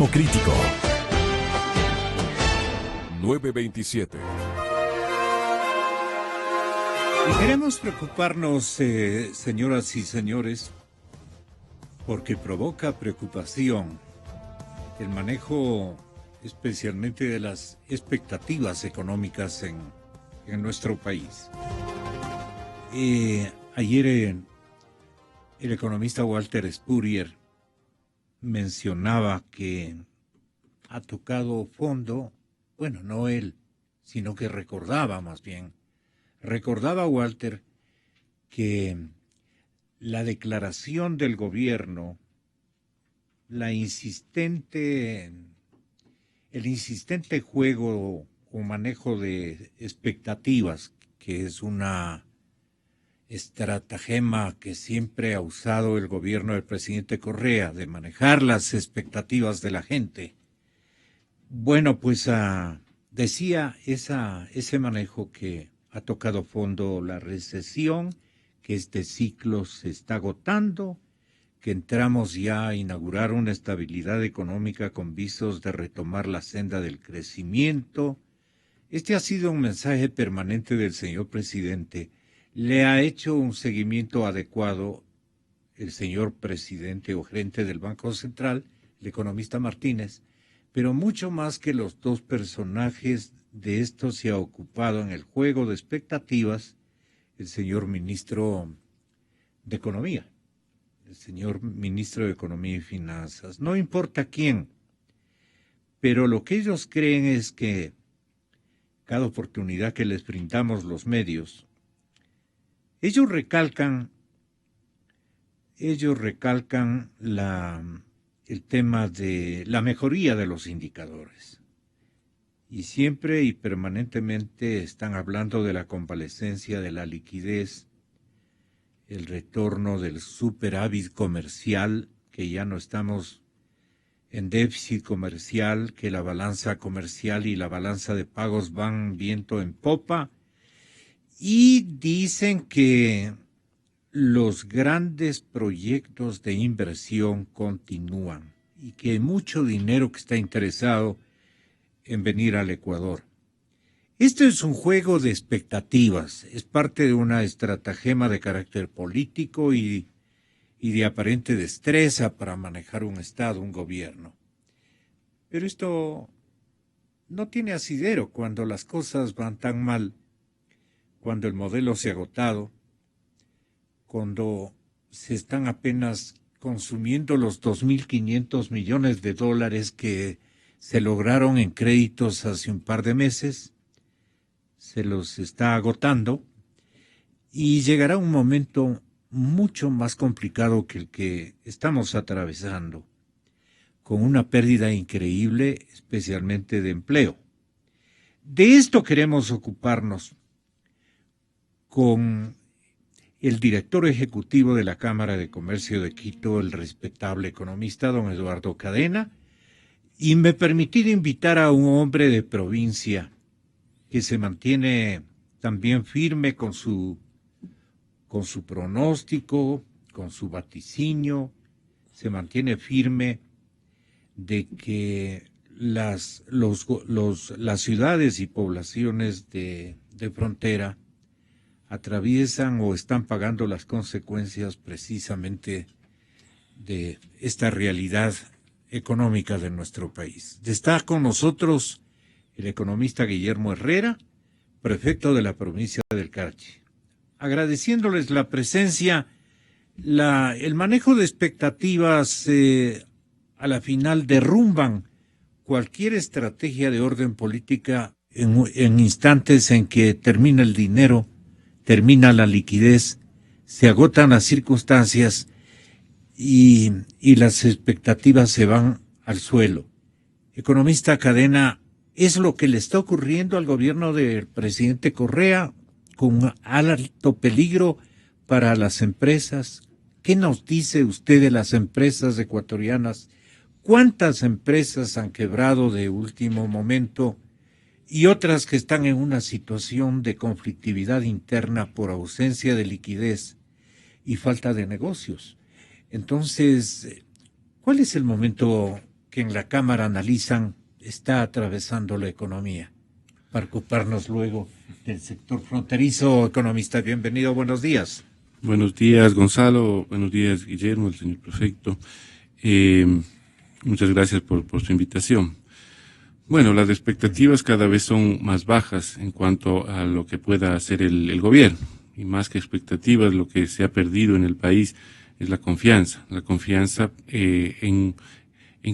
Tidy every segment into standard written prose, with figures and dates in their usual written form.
Crítico 927. Y queremos preocuparnos, señoras y señores, porque provoca preocupación el manejo especialmente de las expectativas económicas en nuestro país. Ayer el economista Walter Spurrier mencionaba que ha tocado fondo, bueno, no él, sino que recordaba Walter que la declaración del gobierno, el insistente juego o manejo de expectativas, que es una estratagema que siempre ha usado el gobierno del presidente Correa, de manejar las expectativas de la gente. Bueno, pues decía ese manejo que ha tocado fondo la recesión, que este ciclo se está agotando, que entramos ya a inaugurar una estabilidad económica con visos de retomar la senda del crecimiento. Este ha sido un mensaje permanente del señor presidente. Le ha hecho un seguimiento adecuado el señor presidente o gerente del Banco Central, el economista Martínez, pero mucho más que los dos personajes de esto se ha ocupado en el juego de expectativas el señor ministro de Economía, el señor ministro de Economía y Finanzas. No importa quién, pero lo que ellos creen es que cada oportunidad que les brindamos los medios, ellos recalcan el tema de la mejoría de los indicadores. Y siempre y permanentemente están hablando de la convalescencia de la liquidez, el retorno del superávit comercial, que ya no estamos en déficit comercial, que la balanza comercial y la balanza de pagos van viento en popa. Y dicen que los grandes proyectos de inversión continúan y que hay mucho dinero que está interesado en venir al Ecuador. Esto es un juego de expectativas, es parte de una estratagema de carácter político y de aparente destreza para manejar un Estado, un gobierno. Pero esto no tiene asidero cuando las cosas van tan mal, cuando el modelo se ha agotado, cuando se están apenas consumiendo los 2.500 millones de dólares que se lograron en créditos hace un par de meses, se los está agotando y llegará un momento mucho más complicado que el que estamos atravesando, con una pérdida increíble, especialmente de empleo. De esto queremos ocuparnos con el director ejecutivo de la Cámara de Comercio de Quito, el respetable economista don Eduardo Cadena, y me permití invitar a un hombre de provincia que se mantiene también firme con su pronóstico, con su vaticinio, se mantiene firme de que las ciudades y poblaciones de frontera atraviesan o están pagando las consecuencias precisamente de esta realidad económica de nuestro país. Está con nosotros el economista Guillermo Herrera, prefecto de la provincia del Carchi. Agradeciéndoles la presencia, el manejo de expectativas a la final derrumban cualquier estrategia de orden política en instantes en que termina el dinero, termina la liquidez, se agotan las circunstancias y las expectativas se van al suelo. Economista Cadena, ¿es lo que le está ocurriendo al gobierno del presidente Correa con alto peligro para las empresas? ¿Qué nos dice usted de las empresas ecuatorianas? ¿Cuántas empresas han quebrado de último momento y otras que están en una situación de conflictividad interna por ausencia de liquidez y falta de negocios? Entonces, ¿cuál es el momento que en la Cámara analizan está atravesando la economía. Para ocuparnos luego del sector fronterizo, economista, bienvenido, buenos días. Buenos días, Gonzalo. Buenos días, Guillermo, el señor prefecto. Muchas gracias por su invitación. Bueno, las expectativas cada vez son más bajas en cuanto a lo que pueda hacer el gobierno. Y más que expectativas, lo que se ha perdido en el país es la confianza. La confianza en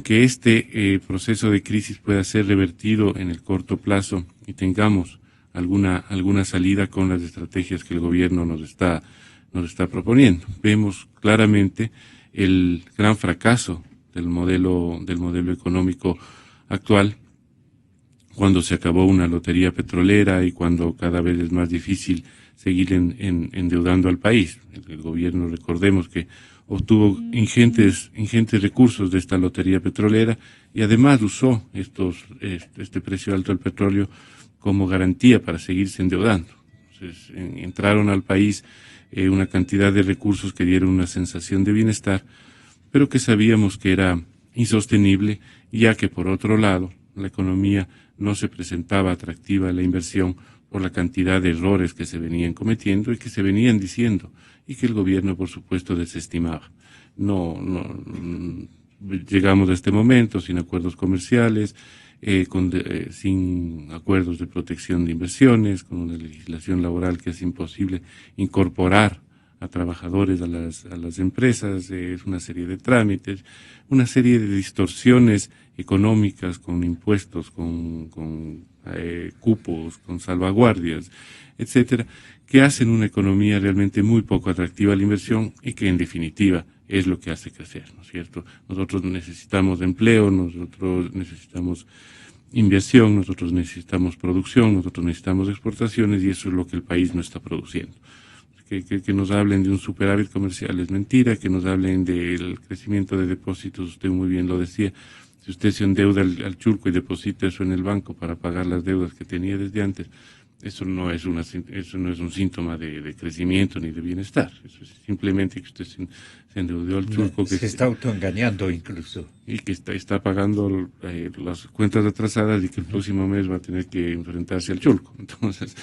que este proceso de crisis pueda ser revertido en el corto plazo y tengamos alguna salida con las estrategias que el gobierno nos está proponiendo. Vemos claramente el gran fracaso del modelo económico actual, cuando se acabó una lotería petrolera y cuando cada vez es más difícil seguir endeudando al país. El gobierno, recordemos que obtuvo ingentes recursos de esta lotería petrolera y además usó este precio alto del petróleo como garantía para seguirse endeudando. Entonces, entraron al país una cantidad de recursos que dieron una sensación de bienestar, pero que sabíamos que era insostenible, ya que por otro lado la economía no se presentaba atractiva a la inversión por la cantidad de errores que se venían cometiendo y que se venían diciendo y que el gobierno, por supuesto, desestimaba. Llegamos a este momento sin acuerdos comerciales, sin acuerdos de protección de inversiones, con una legislación laboral que es imposible incorporar a trabajadores a las empresas, es una serie de trámites, una serie de distorsiones económicas con impuestos, con cupos, con salvaguardias, etcétera, que hacen una economía realmente muy poco atractiva a la inversión y que en definitiva es lo que hace crecer, ¿no es cierto? Nosotros necesitamos empleo, nosotros necesitamos inversión, nosotros necesitamos producción, nosotros necesitamos exportaciones y eso es lo que el país no está produciendo. Que nos hablen de un superávit comercial es mentira, que nos hablen del crecimiento de depósitos, usted muy bien lo decía. Si usted se endeuda al chulco y deposita eso en el banco para pagar las deudas que tenía desde antes, eso no es un síntoma de crecimiento ni de bienestar. Eso es simplemente que usted se endeudó al chulco. Se está autoengañando incluso. Y que está pagando las cuentas atrasadas y que el próximo mes va a tener que enfrentarse al chulco. Entonces,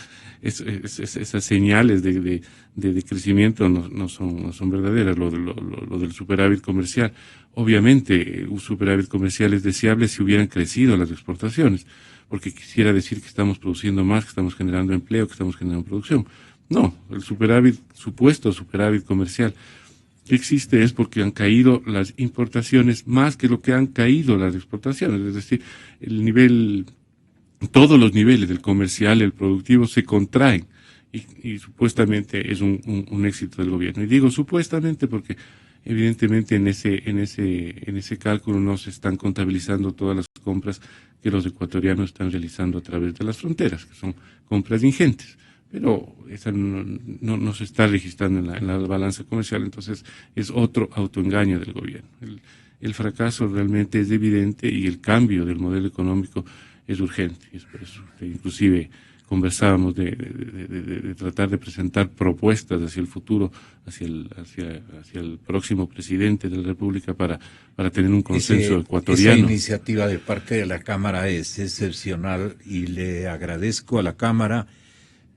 esas señales de crecimiento no son verdaderas. Lo del superávit comercial. Obviamente, un superávit comercial es deseable si hubieran crecido las exportaciones, porque quisiera decir que estamos produciendo más, que estamos generando empleo, que estamos generando producción. No, el supuesto superávit comercial que existe es porque han caído las importaciones más que lo que han caído las exportaciones. Es decir, todos los niveles del comercial, el productivo, se contraen y supuestamente es un éxito del gobierno. Y digo supuestamente porque evidentemente en ese cálculo no se están contabilizando todas las compras que los ecuatorianos están realizando a través de las fronteras, que son compras ingentes, pero esa no se está registrando en la balanza comercial, entonces es otro autoengaño del gobierno. El fracaso realmente es evidente y el cambio del modelo económico es urgente, y es por eso que inclusive conversábamos de tratar de presentar propuestas hacia el futuro, hacia el próximo presidente de la República para tener un consenso ecuatoriano. Esa iniciativa de parte de la Cámara es excepcional y le agradezco a la Cámara,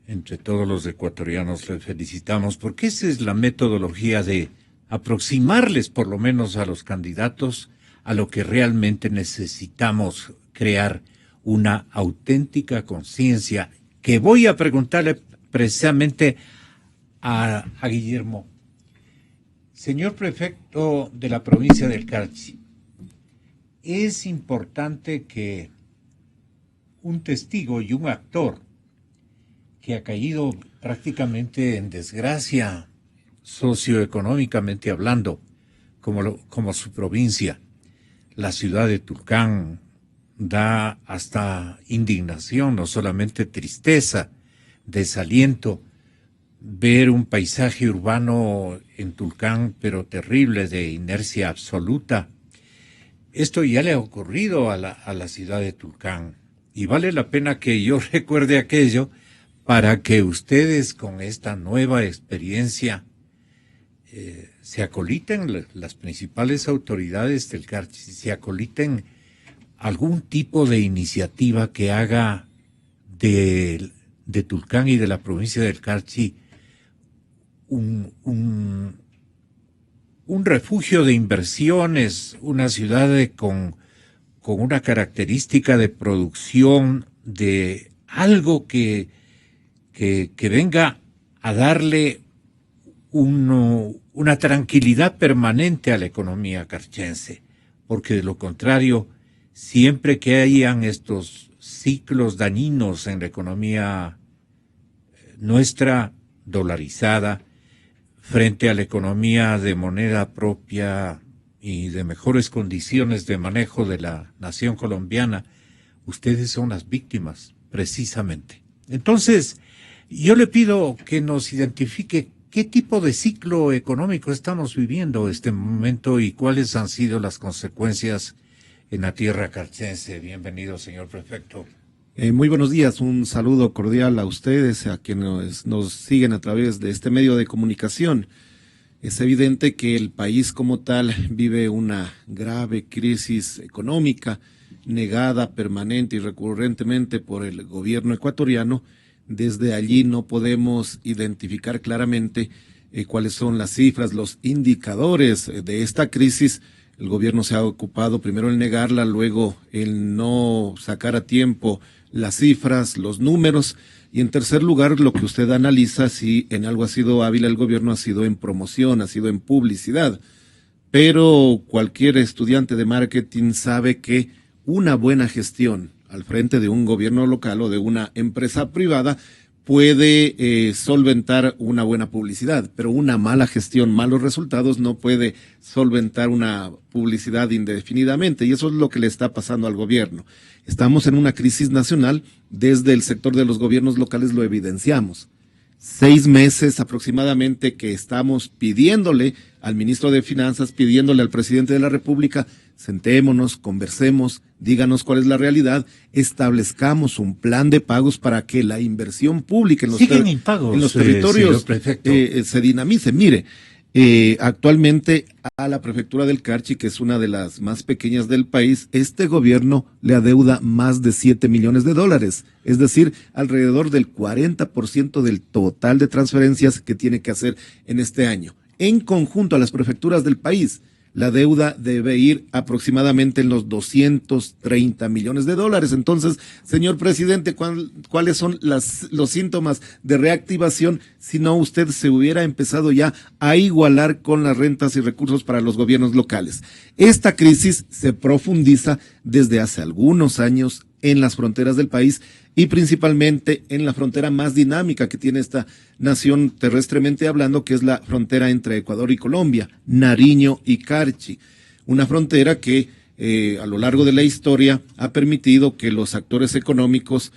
entre todos los ecuatorianos les felicitamos, porque esa es la metodología de aproximarles por lo menos a los candidatos a lo que realmente necesitamos crear, una auténtica conciencia, que voy a preguntarle precisamente a Guillermo. Señor prefecto de la provincia del Carchi, es importante que un testigo y un actor que ha caído prácticamente en desgracia socioeconómicamente hablando, como su provincia, la ciudad de Tulcán, da hasta indignación, no solamente tristeza, desaliento, ver un paisaje urbano en Tulcán, pero terrible, de inercia absoluta. Esto ya le ha ocurrido a la ciudad de Tulcán, y vale la pena que yo recuerde aquello para que ustedes con esta nueva experiencia se acoliten las principales autoridades del Carchi, se acoliten algún tipo de iniciativa que haga de Tulcán y de la provincia del Carchi un refugio de inversiones, una ciudad con una característica de producción, de algo que venga a darle una tranquilidad permanente a la economía carchense, porque de lo contrario, siempre que hayan estos ciclos dañinos en la economía nuestra dolarizada, frente a la economía de moneda propia y de mejores condiciones de manejo de la nación colombiana, ustedes son las víctimas, precisamente. Entonces, yo le pido que nos identifique qué tipo de ciclo económico estamos viviendo este momento y cuáles han sido las consecuencias en la tierra carchense. Bienvenido, señor prefecto. Muy buenos días, un saludo cordial a ustedes, a quienes nos siguen a través de este medio de comunicación. Es evidente que el país como tal vive una grave crisis económica, negada permanente y recurrentemente por el gobierno ecuatoriano. Desde allí no podemos identificar claramente cuáles son las cifras, los indicadores de esta crisis. El gobierno se ha ocupado primero en negarla, luego en no sacar a tiempo las cifras, los números, y en tercer lugar, lo que usted analiza, si en algo ha sido hábil el gobierno, ha sido en promoción, ha sido en publicidad. Pero cualquier estudiante de marketing sabe que una buena gestión al frente de un gobierno local o de una empresa privada puede solventar una buena publicidad, pero una mala gestión, malos resultados no puede solventar una publicidad indefinidamente, y eso es lo que le está pasando al gobierno. Estamos en una crisis nacional, desde el sector de los gobiernos locales lo evidenciamos. 6 meses aproximadamente que estamos pidiéndole al ministro de Finanzas, pidiéndole al presidente de la República, sentémonos, conversemos, díganos cuál es la realidad, establezcamos un plan de pagos para que la inversión pública en los territorios se dinamice. Mire, actualmente a la prefectura del Carchi, que es una de las más pequeñas del país, este gobierno le adeuda más de 7 millones de dólares, es decir, alrededor del 40% del total de transferencias que tiene que hacer en este año. En conjunto a las prefecturas del país, la deuda debe ir aproximadamente en los 230 millones de dólares. Entonces, señor presidente, ¿cuáles son los síntomas de reactivación si no usted se hubiera empezado ya a igualar con las rentas y recursos para los gobiernos locales? Esta crisis se profundiza desde hace algunos años en las fronteras del país y principalmente en la frontera más dinámica que tiene esta nación terrestremente hablando, que es la frontera entre Ecuador y Colombia, Nariño y Carchi. Una frontera que a lo largo de la historia ha permitido que los actores económicos,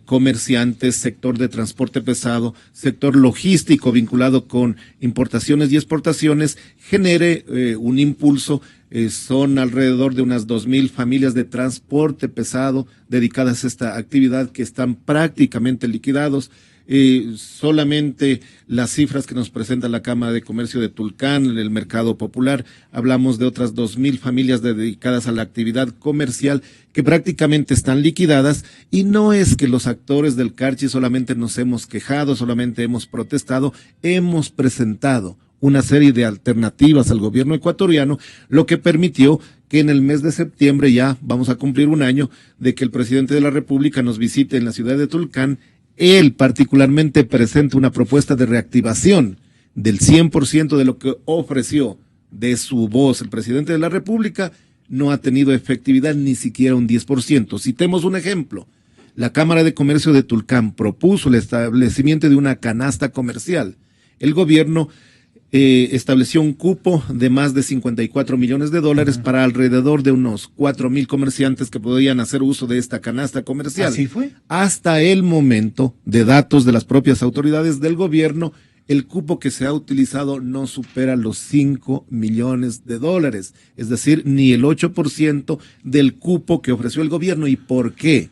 comerciantes, sector de transporte pesado, sector logístico vinculado con importaciones y exportaciones, genere un impulso. Son alrededor de unas 2,000 familias de transporte pesado dedicadas a esta actividad que están prácticamente liquidados. Solamente las cifras que nos presenta la Cámara de Comercio de Tulcán, en el mercado popular, hablamos de otras 2,000 familias dedicadas a la actividad comercial que prácticamente están liquidadas, y no es que los actores del Carchi solamente nos hemos quejado, solamente hemos protestado, hemos presentado una serie de alternativas al gobierno ecuatoriano, lo que permitió que en el mes de septiembre, ya vamos a cumplir un año de que el presidente de la República nos visite en la ciudad de Tulcán. Él particularmente presenta una propuesta de reactivación del 100% de lo que ofreció de su voz el presidente de la República. No ha tenido efectividad ni siquiera un 10%. Citemos un ejemplo. La Cámara de Comercio de Tulcán propuso el establecimiento de una canasta comercial. El gobierno estableció un cupo de más de 54 millones de dólares para alrededor de unos 4,000 comerciantes que podían hacer uso de esta canasta comercial. ¿Así fue? Hasta el momento, de datos de las propias autoridades del gobierno, el cupo que se ha utilizado no supera los 5 millones de dólares, es decir, ni el 8% del cupo que ofreció el gobierno. ¿Y por qué?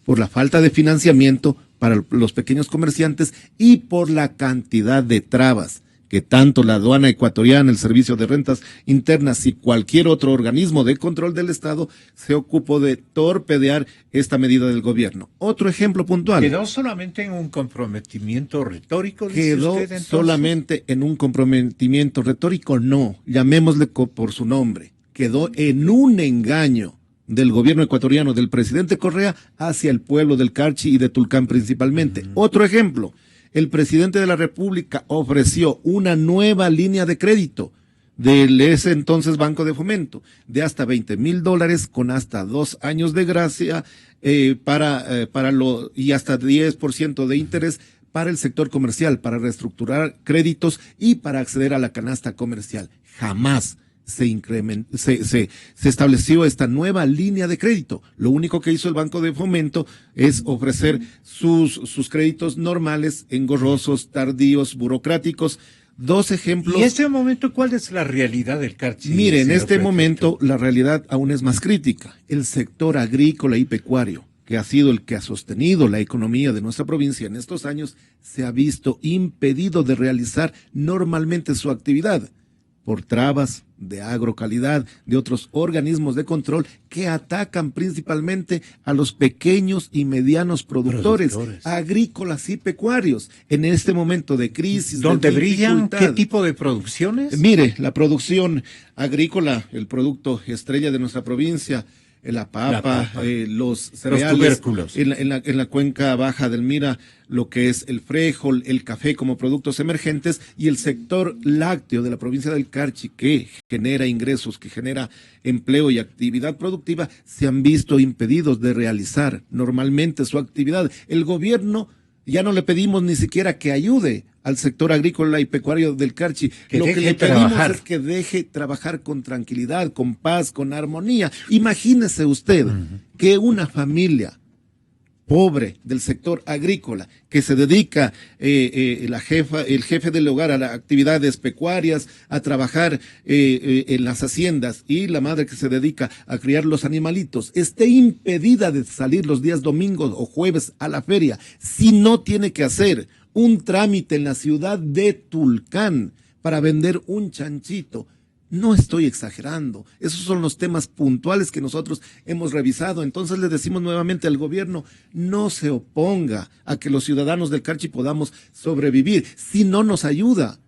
Por la falta de financiamiento para los pequeños comerciantes y por la cantidad de trabas que tanto la aduana ecuatoriana, el Servicio de Rentas Internas y cualquier otro organismo de control del Estado se ocupó de torpedear esta medida del gobierno. Otro ejemplo puntual. ¿Quedó solamente en un comprometimiento retórico? ¿Quedó usted, entonces solamente en un comprometimiento retórico? No, llamémosle por su nombre. Quedó en un engaño del gobierno ecuatoriano, del presidente Correa, hacia el pueblo del Carchi y de Tulcán principalmente. Otro ejemplo, el presidente de la República ofreció una nueva línea de crédito del ese entonces Banco de Fomento de hasta $20,000 con hasta 2 años de gracia y hasta 10% de interés para el sector comercial, para reestructurar créditos y para acceder a la canasta comercial. Jamás se estableció esta nueva línea de crédito. Lo único que hizo el Banco de Fomento es ofrecer sus créditos normales, engorrosos, tardíos, burocráticos. 2 ejemplos. ¿Y en este momento cuál es la realidad del Carchi? Mire, en este momento la realidad aún es más crítica. El sector agrícola y pecuario, que ha sido el que ha sostenido la economía de nuestra provincia en estos años, se ha visto impedido de realizar normalmente su actividad por trabas de agrocalidad, de otros organismos de control que atacan principalmente a los pequeños y medianos productores agrícolas y pecuarios en este momento de crisis. ¿Dónde de brillan? ¿Qué tipo de producciones? Mire, la producción agrícola, el producto estrella de nuestra provincia, la papa, los cereales, tubérculos. En la cuenca baja del Mira, lo que es el frijol, el café como productos emergentes, y el sector lácteo de la provincia del Carchi, que genera ingresos, que genera empleo y actividad productiva, se han visto impedidos de realizar normalmente su actividad. El gobierno ya no le pedimos ni siquiera que ayude al sector agrícola y pecuario del Carchi. Lo que le pedimos es que deje trabajar con tranquilidad, con paz, con armonía. Imagínese usted que una familia pobre del sector agrícola que se dedica el jefe del hogar a las actividades pecuarias, a trabajar en las haciendas, y la madre que se dedica a criar los animalitos, esté impedida de salir los días domingos o jueves a la feria si no tiene que hacer un trámite en la ciudad de Tulcán para vender un chanchito. No estoy exagerando, esos son los temas puntuales que nosotros hemos revisado. Entonces le decimos nuevamente al gobierno, no se oponga a que los ciudadanos del Carchi podamos sobrevivir. Si no nos ayuda,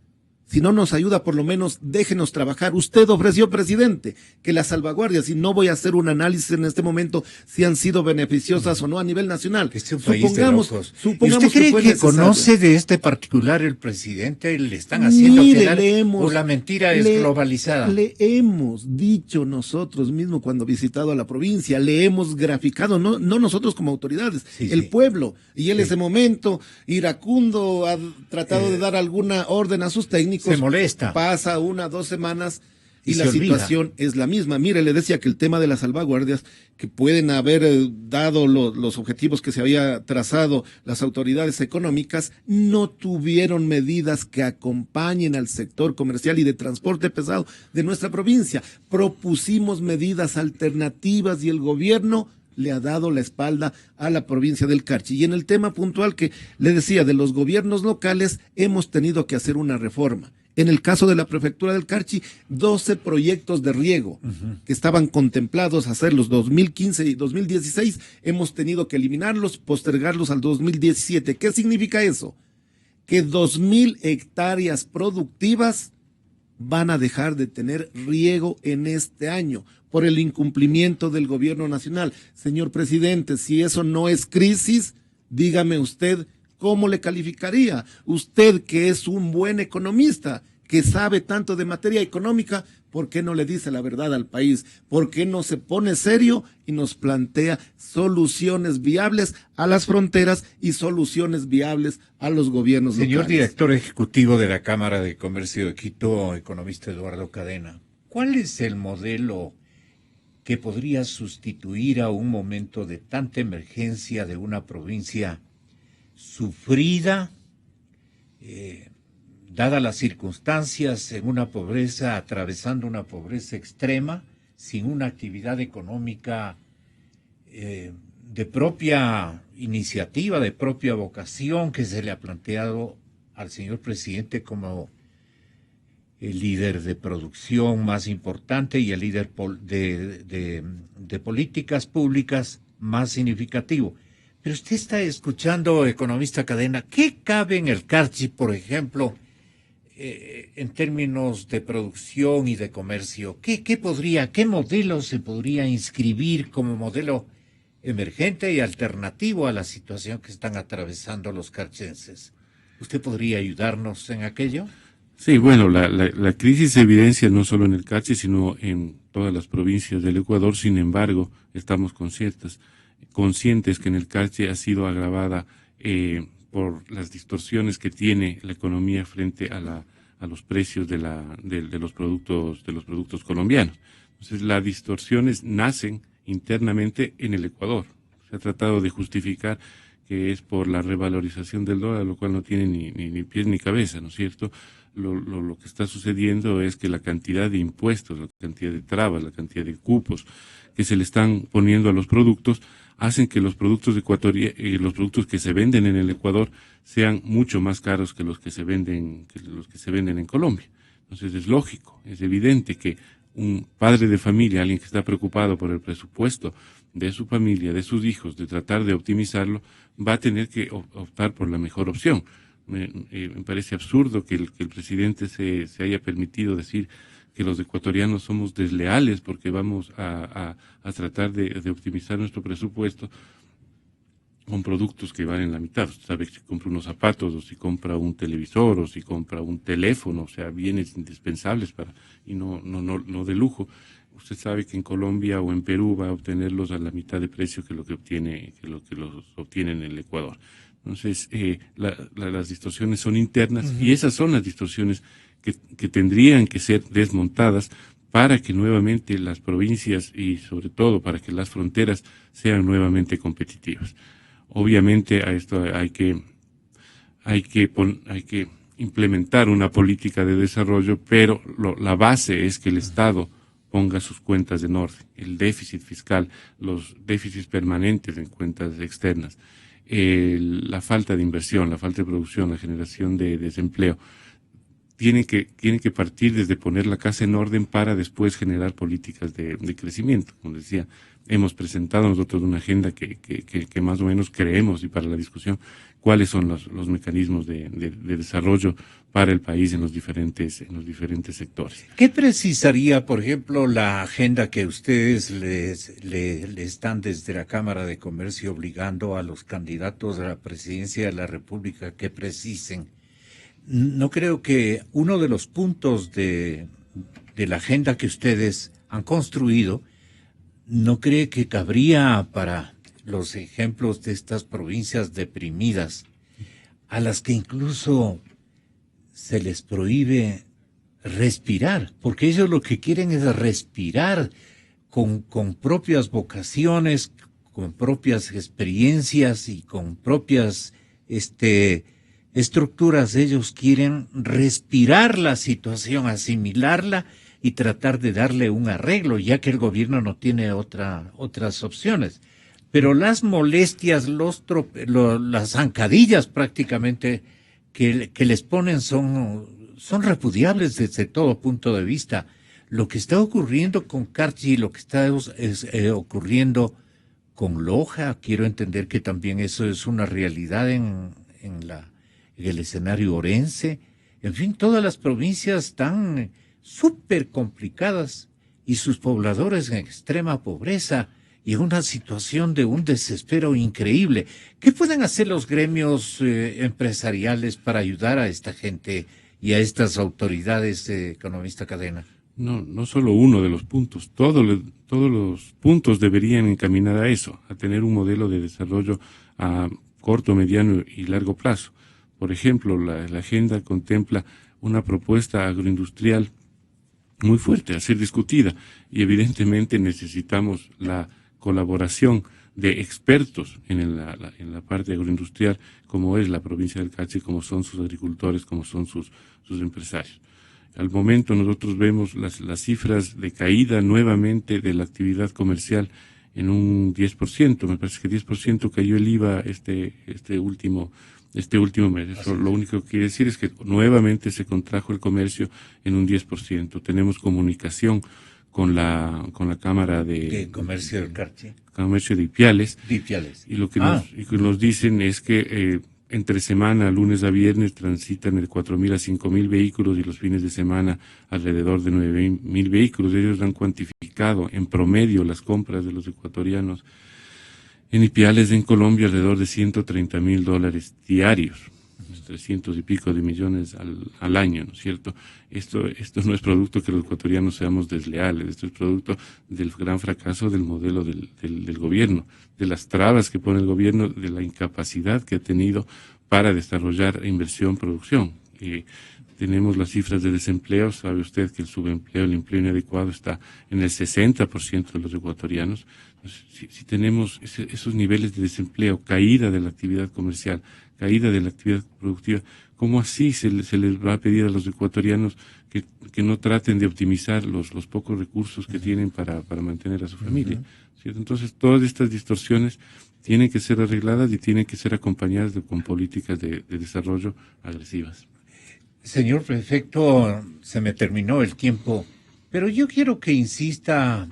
por lo menos déjenos trabajar. Usted ofreció, presidente, que las salvaguardias, y no voy a hacer un análisis en este momento si han sido beneficiosas o no a nivel nacional. Supongamos ¿Y usted cree que conoce de este particular el presidente? Le están haciendo quedar, o la mentira es globalizada. Le hemos dicho nosotros mismos cuando visitado a la provincia, le hemos graficado, no nosotros como autoridades, el pueblo, y en ese momento iracundo ha tratado de dar alguna orden a sus técnicos. Se molesta. Pasa 1 o 2 semanas y la situación es la misma. Mire, le decía que el tema de las salvaguardias, que pueden haber dado los objetivos que se había trazado las autoridades económicas, no tuvieron medidas que acompañen al sector comercial y de transporte pesado de nuestra provincia. Propusimos medidas alternativas y el gobierno le ha dado la espalda a la provincia del Carchi. Y en el tema puntual que le decía de los gobiernos locales, hemos tenido que hacer una reforma. En el caso de la prefectura del Carchi, 12 proyectos de riego que estaban contemplados hacerlos 2015 y 2016, hemos tenido que eliminarlos, postergarlos al 2017. ¿Qué significa eso? Que 2,000 hectáreas productivas van a dejar de tener riego en este año por el incumplimiento del gobierno nacional. Señor presidente, si eso no es crisis, dígame usted cómo le calificaría. Usted, que es un buen economista, que sabe tanto de materia económica, ¿por qué no le dice la verdad al país? ¿Por qué no se pone serio y nos plantea soluciones viables a las fronteras y soluciones viables a los gobiernos locales? Señor director ejecutivo de la Cámara de Comercio de Quito, economista Eduardo Cadena, ¿cuál es el modelo que podría sustituir a un momento de tanta emergencia de una provincia sufrida, dadas las circunstancias, en una pobreza, atravesando una pobreza extrema, sin una actividad económica de propia iniciativa, de propia vocación que se le ha planteado al señor presidente como el líder de producción más importante y el líder de políticas públicas más significativo. Pero usted está escuchando, economista Cadena, ¿qué cabe en el Carchi, por ejemplo, en términos de producción y de comercio? ¿Qué modelo se podría inscribir como modelo emergente y alternativo a la situación que están atravesando los carchenses? ¿Usted podría ayudarnos en aquello? Sí, bueno, la crisis se evidencia no solo en el Carchi, sino en todas las provincias del Ecuador. Sin embargo, estamos conscientes que en el Carchi ha sido agravada por las distorsiones que tiene la economía frente a los precios de los productos colombianos. Entonces, las distorsiones nacen internamente en el Ecuador. Se ha tratado de justificar que es por la revalorización del dólar, lo cual no tiene ni pies ni cabeza, ¿no es cierto? Lo que está sucediendo es que la cantidad de impuestos, la cantidad de trabas, la cantidad de cupos que se le están poniendo a los productos hacen que los productos los productos que se venden en el Ecuador sean mucho más caros que los que se venden en Colombia. Entonces es lógico, es evidente que un padre de familia, alguien que está preocupado por el presupuesto de su familia, de sus hijos, de tratar de optimizarlo, va a tener que optar por la mejor opción. Me parece absurdo que el presidente se haya permitido decir que los ecuatorianos somos desleales porque vamos a tratar de optimizar nuestro presupuesto con productos que valen la mitad. Usted sabe que si compra unos zapatos, o si compra un televisor, o si compra un teléfono, o sea, bienes indispensables y no de lujo. Usted sabe que en Colombia o en Perú va a obtenerlos a la mitad de precio que lo que los obtiene en el Ecuador. Entonces, las distorsiones son internas y esas son las distorsiones que tendrían que ser desmontadas para que nuevamente las provincias y sobre todo para que las fronteras sean nuevamente competitivas. Obviamente a esto hay que implementar una política de desarrollo, pero la base es que el Estado ponga sus cuentas en orden, el déficit fiscal, los déficits permanentes en cuentas externas, la falta de inversión, la falta de producción, la generación de desempleo. Tiene que partir desde poner la casa en orden para después generar políticas de crecimiento. Como decía, hemos presentado nosotros una agenda que más o menos creemos, y para la discusión, cuáles son los mecanismos de desarrollo para el país en los diferentes sectores. ¿Qué precisaría, por ejemplo, la agenda que ustedes le están desde la Cámara de Comercio obligando a los candidatos a la presidencia de la República que precisen? No creo que uno de los puntos de la agenda que ustedes han construido, ¿no cree que cabría para los ejemplos de estas provincias deprimidas, a las que incluso se les prohíbe respirar, porque ellos lo que quieren es respirar con propias vocaciones, con propias experiencias y con propias estructuras? Ellos quieren respirar la situación, asimilarla y tratar de darle un arreglo, ya que el gobierno no tiene otras opciones. Pero las molestias, las zancadillas prácticamente que les ponen son repudiables desde todo punto de vista. Lo que está ocurriendo con Carchi, lo que está ocurriendo con Loja, quiero entender que también eso es una realidad en el escenario orense. En fin, todas las provincias están súper complicadas y sus pobladores en extrema pobreza y en una situación de un desespero increíble. ¿Qué pueden hacer los gremios empresariales para ayudar a esta gente y a estas autoridades, economista Cadena? No solo uno de los puntos, todos los puntos deberían encaminar a eso, a tener un modelo de desarrollo a corto, mediano y largo plazo. Por ejemplo, la agenda contempla una propuesta agroindustrial muy fuerte a ser discutida y evidentemente necesitamos la colaboración de expertos en la parte agroindustrial, como es la provincia del Carchi, como son sus agricultores, como son sus empresarios. Al momento nosotros vemos las cifras de caída nuevamente de la actividad comercial en un 10%, me parece que 10% cayó el IVA este último este último mes. Eso lo único que quiere decir es que nuevamente se contrajo el comercio en un 10%. Tenemos comunicación con la Cámara de Comercio del Carchi. Comercio de Ipiales. Ipiales. Y lo que nos dicen es que entre semana, lunes a viernes, transitan de 4.000 a 5.000 vehículos y los fines de semana alrededor de 9.000 vehículos. Ellos han cuantificado en promedio las compras de los ecuatorianos en Ipiales en Colombia alrededor de $130.000 diarios, 300 y pico de millones al año, ¿no es cierto? Esto no es producto que los ecuatorianos seamos desleales, esto es producto del gran fracaso del modelo del gobierno, de las trabas que pone el gobierno, de la incapacidad que ha tenido para desarrollar inversión, producción. Tenemos las cifras de desempleo, sabe usted que el subempleo, el empleo inadecuado está en el 60% de los ecuatorianos. Si tenemos esos niveles de desempleo, caída de la actividad comercial, caída de la actividad productiva, ¿cómo así se les va a pedir a los ecuatorianos que no traten de optimizar los pocos recursos que tienen para mantener a su familia? ¿Cierto? Entonces, todas estas distorsiones tienen que ser arregladas y tienen que ser acompañadas con políticas de desarrollo agresivas. Señor prefecto, se me terminó el tiempo, pero yo quiero que insista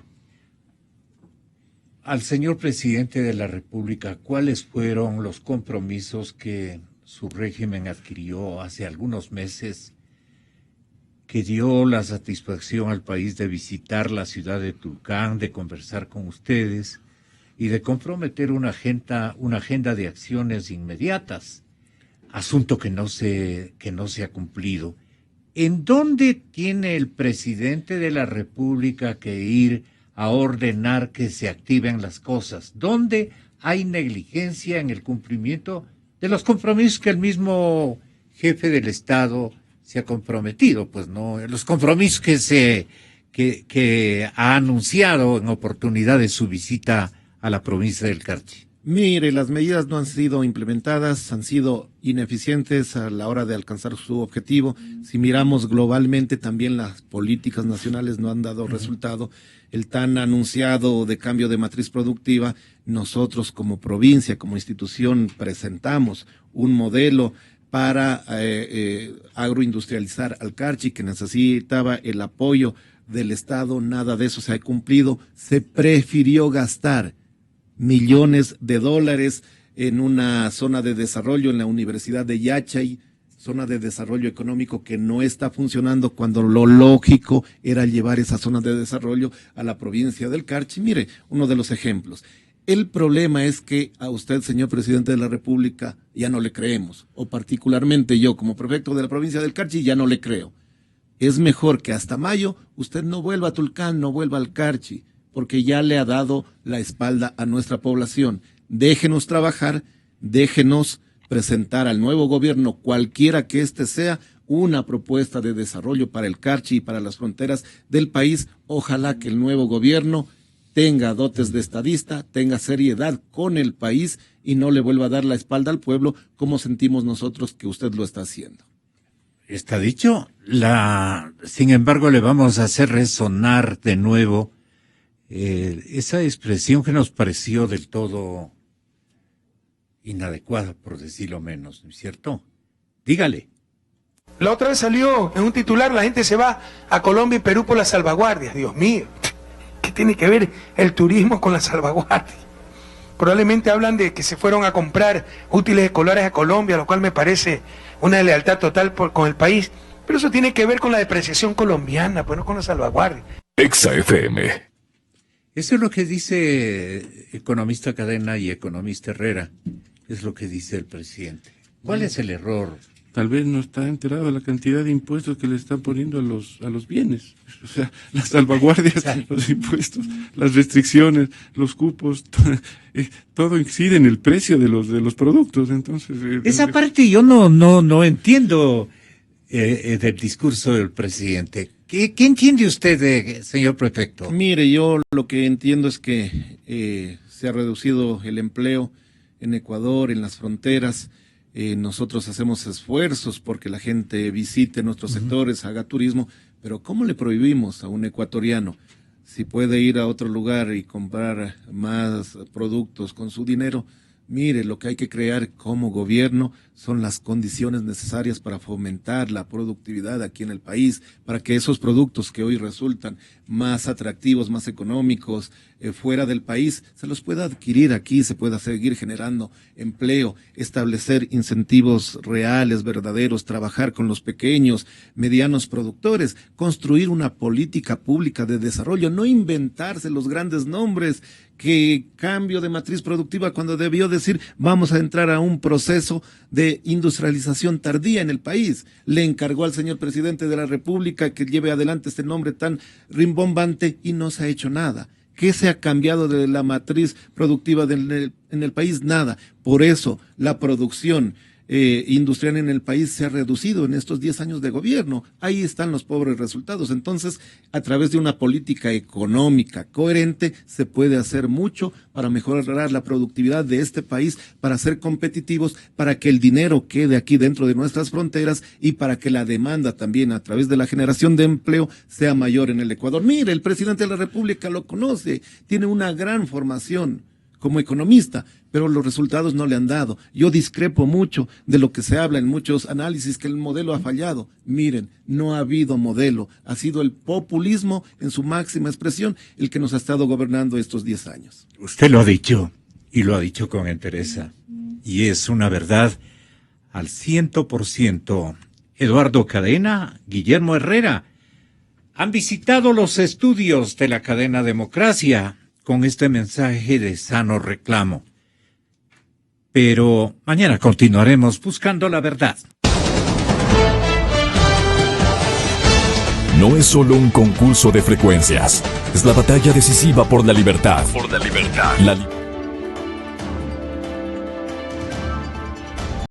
al señor presidente de la República cuáles fueron los compromisos que su régimen adquirió hace algunos meses, que dio la satisfacción al país de visitar la ciudad de Tulcán, de conversar con ustedes y de comprometer una agenda de acciones inmediatas, asunto que no se ha cumplido. ¿En dónde tiene el presidente de la República que ir a ordenar que se activen las cosas? ¿Dónde hay negligencia en el cumplimiento de los compromisos que el mismo jefe del Estado se ha comprometido? Pues no, los compromisos que ha anunciado en oportunidad de su visita a la provincia del Carchi. Mire, las medidas no han sido implementadas, han sido ineficientes a la hora de alcanzar su objetivo. Si miramos globalmente, también las políticas nacionales no han dado resultado. El tan anunciado de cambio de matriz productiva, nosotros como provincia, como institución, presentamos un modelo para agroindustrializar al Carchi, que necesitaba el apoyo del Estado. Nada de eso se ha cumplido. Se prefirió gastar millones de dólares en una zona de desarrollo en la Universidad de Yachay, zona de desarrollo económico que no está funcionando, cuando lo lógico era llevar esa zona de desarrollo a la provincia del Carchi. Mire, uno de los ejemplos. El problema es que a usted, señor presidente de la República, ya no le creemos, o particularmente yo, como prefecto de la provincia del Carchi, ya no le creo. Es mejor que hasta mayo usted no vuelva a Tulcán, no vuelva al Carchi, porque ya le ha dado la espalda a nuestra población. Déjenos trabajar, déjenos presentar al nuevo gobierno, cualquiera que éste sea, una propuesta de desarrollo para el Carchi y para las fronteras del país. Ojalá que el nuevo gobierno tenga dotes de estadista, tenga seriedad con el país y no le vuelva a dar la espalda al pueblo como sentimos nosotros que usted lo está haciendo. Está dicho. Sin embargo, le vamos a hacer resonar de nuevo esa expresión que nos pareció del todo inadecuada, por decirlo menos, ¿no es cierto? Dígale. La otra vez salió en un titular: la gente se va a Colombia y Perú por las salvaguardias. Dios mío, ¿qué tiene que ver el turismo con las salvaguardias? Probablemente hablan de que se fueron a comprar útiles escolares a Colombia, lo cual me parece una lealtad total con el país. Pero eso tiene que ver con la depreciación colombiana, pues no con la salvaguardia. Exa FM. Eso es lo que dice economista Cadena y economista Herrera. Es lo que dice el presidente. ¿Cuál es el error? Tal vez no está enterado de la cantidad de impuestos que le están poniendo a los bienes. O sea, las salvaguardias, los impuestos, las restricciones, los cupos, todo incide en el precio de los productos. Entonces, esa parte yo no entiendo del discurso del presidente. ¿Qué entiende usted, señor prefecto? Mire, yo lo que entiendo es que se ha reducido el empleo en Ecuador, en las fronteras. Nosotros hacemos esfuerzos porque la gente visite nuestros sectores, haga turismo, pero ¿cómo le prohibimos a un ecuatoriano, si puede ir a otro lugar y comprar más productos con su dinero, Mire, lo que hay que crear como gobierno son las condiciones necesarias para fomentar la productividad aquí en el país, para que esos productos que hoy resultan más atractivos, más económicos, fuera del país, se los pueda adquirir aquí, se pueda seguir generando empleo, establecer incentivos reales, verdaderos, trabajar con los pequeños, medianos productores, construir una política pública de desarrollo, no inventarse los grandes nombres, que cambio de matriz productiva cuando debió decir vamos a entrar a un proceso de industrialización tardía en el país. Le encargó al señor presidente de la República que lleve adelante este nombre tan rimbombante y no se ha hecho nada. ¿Qué se ha cambiado de la matriz productiva en el país? Nada. Por eso la producción industrial en el país se ha reducido en estos 10 años de gobierno. Ahí están los pobres resultados. Entonces, a través de una política económica coherente, se puede hacer mucho para mejorar la productividad de este país, para ser competitivos, para que el dinero quede aquí dentro de nuestras fronteras y para que la demanda también a través de la generación de empleo sea mayor en el Ecuador. Mire, el presidente de la República lo conoce, tiene una gran formación como economista, pero los resultados no le han dado. Yo discrepo mucho de lo que se habla en muchos análisis, que el modelo ha fallado. Miren, no ha habido modelo, ha sido el populismo en su máxima expresión el que nos ha estado gobernando estos 10 años. Usted lo ha dicho, y lo ha dicho con entereza, y es una verdad al 100%. Eduardo Cadena, Guillermo Herrera, han visitado los estudios de la cadena Democracia con este mensaje de sano reclamo. Pero mañana continuaremos buscando la verdad. No es solo un concurso de frecuencias, es la batalla decisiva por la libertad.